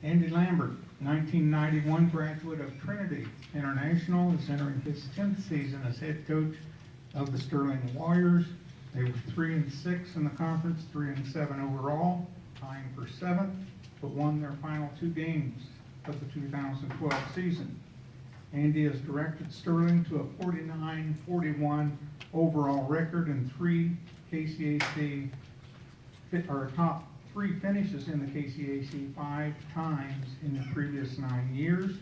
Andy Lambert, 1991 graduate of Trinity International, is entering his 10th season as head coach of the Sterling Warriors. They were 3-6 in the conference, 3-7 overall, tying for 7th, but won their final 2 games of the 2012 season. Andy has directed Sterling to a 49-41 overall record and 3 KCAC top 3 finishes in the KCAC 5 times in the previous 9 years.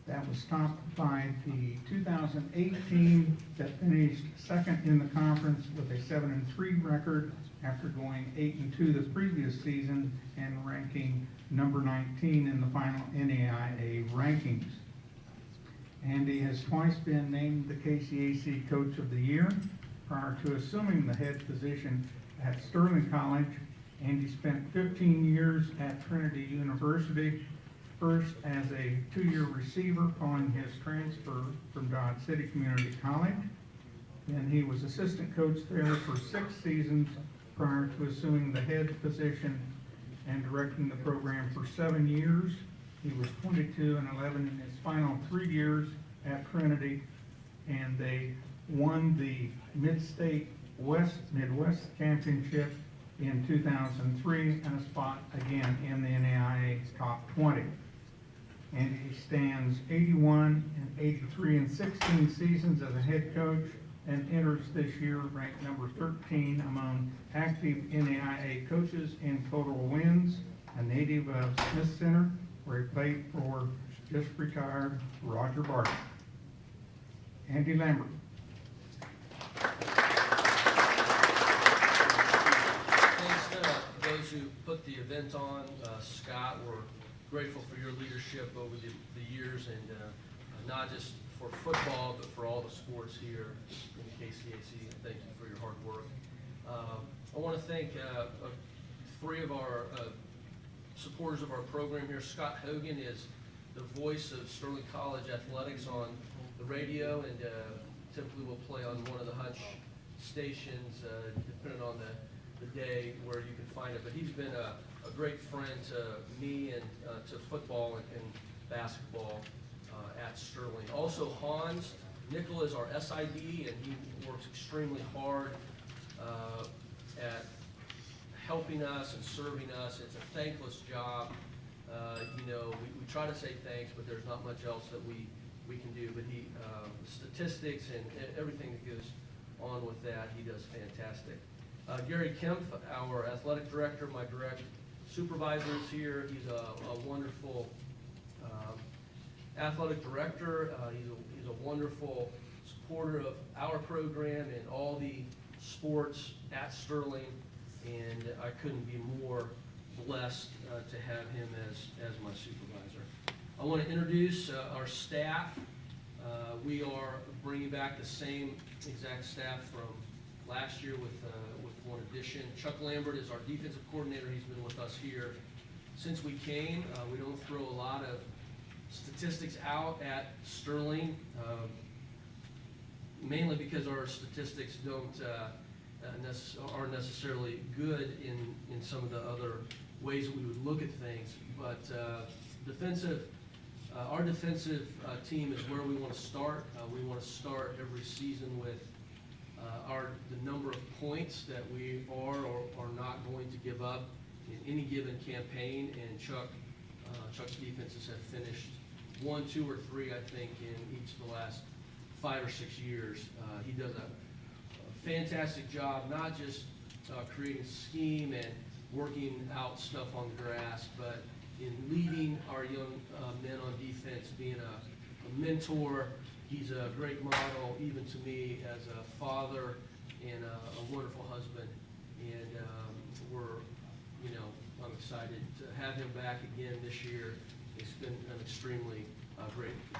That was topped by the 2008 team that finished second in the conference with a 7-3 record after going 8-2 the previous season and ranking number 19 in the final NAIA rankings. Andy has twice been named the KCAC Coach of the Year. Prior to assuming the head position at Sterling College, Andy spent 15 years at Trinity University, first as a 2-year receiver following his transfer from Dodge City Community College. Then he was assistant coach there for 6 seasons prior to assuming the head position and directing the program for 7 years. He was 22-11 in his final 3 years at Trinity, and they won the Mid-State Midwest Championship in 2003 and a spot again in the NAIA Top 20. And he stands 81-83 in 16 seasons as a head coach and enters this year ranked number 13 among active NAIA coaches in total wins, a native of Smith Center, where he played for just retired Roger Barton. Andy Lambert. Thanks to those who put the event on. Scott, we're grateful for your leadership over the years, and not just for football, but for all the sports here in the KCAC. Thank you for your hard work. I want to thank 3 of our supporters of our program here. Scott Hogan is the voice of Sterling College athletics on the radio, and typically will play on one of the Hutch stations, depending on the day where you can find it. But he's been a great friend to me and to football and basketball at Sterling. Also, Hans Nickel is our SID, and he works extremely hard at helping us and serving us. It's a thankless job. We try to say thanks, but there's not much else that we can do. But he, statistics and everything that goes on with that, he does fantastic. Gary Kempf, our athletic director, my direct supervisor, is here. He's a wonderful athletic director. He's a wonderful supporter of our program and all the sports at Sterling, and I couldn't be more blessed to have him as my supervisor. I want to introduce our staff. We are bringing back the same exact staff from last year with one addition. Chuck Lambert is our defensive coordinator. He's been with us here since we came. We don't throw a lot of statistics out at Sterling, mainly because our statistics aren't necessarily good in some of the other ways that we would look at things. But our defensive team is where we want to start. We want to start every season with the number of points that we are or are not going to give up in any given campaign. And Chuck's defenses have finished 1, 2, or 3, I think, in each of the last 5 or 6 years. He does a fantastic job, not just creating scheme and working out stuff on the grass, but in leading our young men on defense, being a mentor. He's a great model, even to me, as a father and a wonderful husband. And I'm excited to have him back again this year. It's been an extremely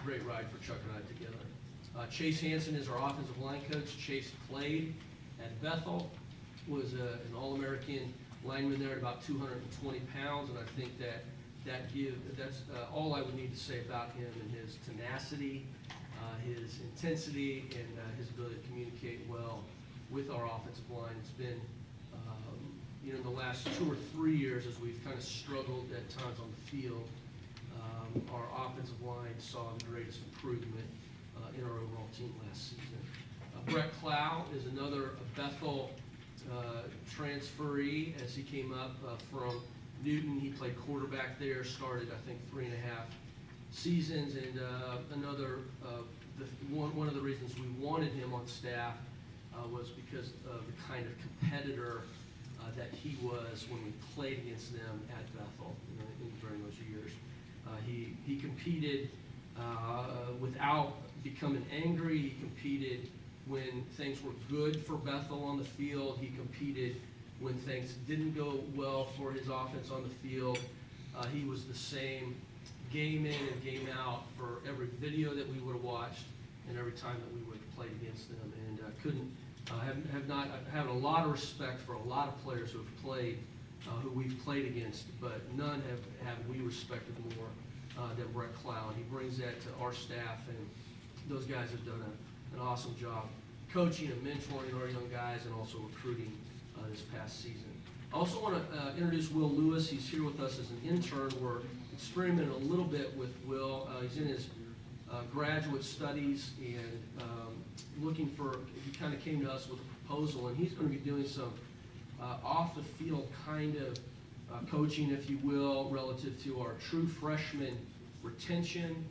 great ride for Chuck and I together. Chase Hansen is our offensive line coach. Chase played at Bethel, was an All-American lineman there at about 220 pounds, and I think that's all I would need to say about him and his tenacity, his intensity, and his ability to communicate well with our offensive line. It's been in the last 2 or 3 years, as we've kind of struggled at times on the field, our offensive line saw the greatest improvement in our overall team last season. Brett Clow is another Bethel transferee as he came up from Newton. He played quarterback there, started I think 3.5 seasons, and one of the reasons we wanted him on staff was because of the kind of competitor that he was when we played against them at Bethel during those years. He competed without becoming angry. He competed when things were good for Bethel on the field. He competed when things didn't go well for his offense on the field. He was the same game in and game out for every video that we would have watched and every time that we would have played against them. And have a lot of respect for a lot of players who have played, who we've played against, but none have we respected more than Brett Clow. And he brings that to our staff, and those guys have done an awesome job coaching and mentoring our young guys and also recruiting this past season. I also want to introduce Will Lewis. He's here with us as an intern. We're experimenting a little bit with Will. He's in his graduate studies and he kind of came to us with a proposal, and he's going to be doing some off-the-field kind of coaching, if you will, relative to our true freshman retention,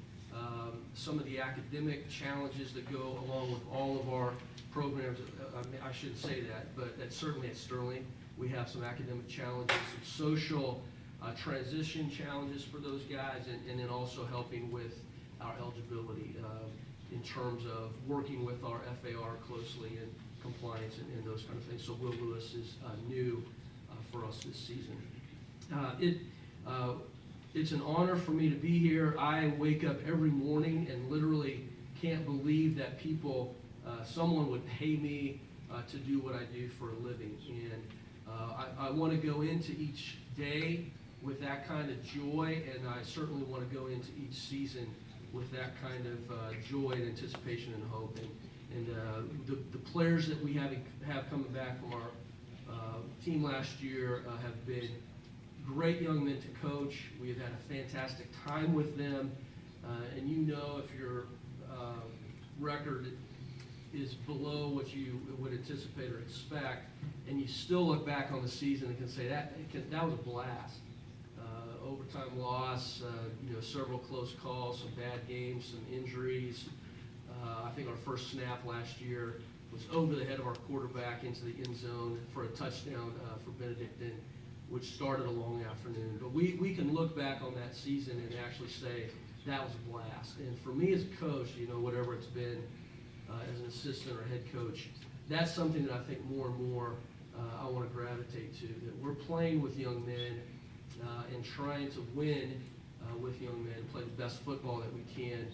some of the academic challenges that go along with all of our programs. I shouldn't say that, but certainly at Sterling, we have some academic challenges, some social transition challenges for those guys, and then also helping with our eligibility in terms of working with our FAR closely and compliance and those kind of things. So Will Lewis is new for us this season. It's an honor for me to be here. I wake up every morning and literally can't believe that someone would pay me to do what I do for a living. And I want to go into each day with that kind of joy, and I certainly want to go into each season with that kind of joy and anticipation and hope. And the players that we have coming back from our team last year have been great young men to coach. We have had a fantastic time with them. And if your record is below what you would anticipate or expect, and you still look back on the season and can say that was a blast. Overtime loss, several close calls, some bad games, some injuries. I think our first snap last year was over the head of our quarterback into the end zone for a touchdown for Benedictine, which started a long afternoon. But we can look back on that season and actually say that was a blast. And for me as a coach, whatever it's been as an assistant or head coach, that's something that I think more and more I want to gravitate to, that we're playing with young men and trying to win with young men, play the best football that we can.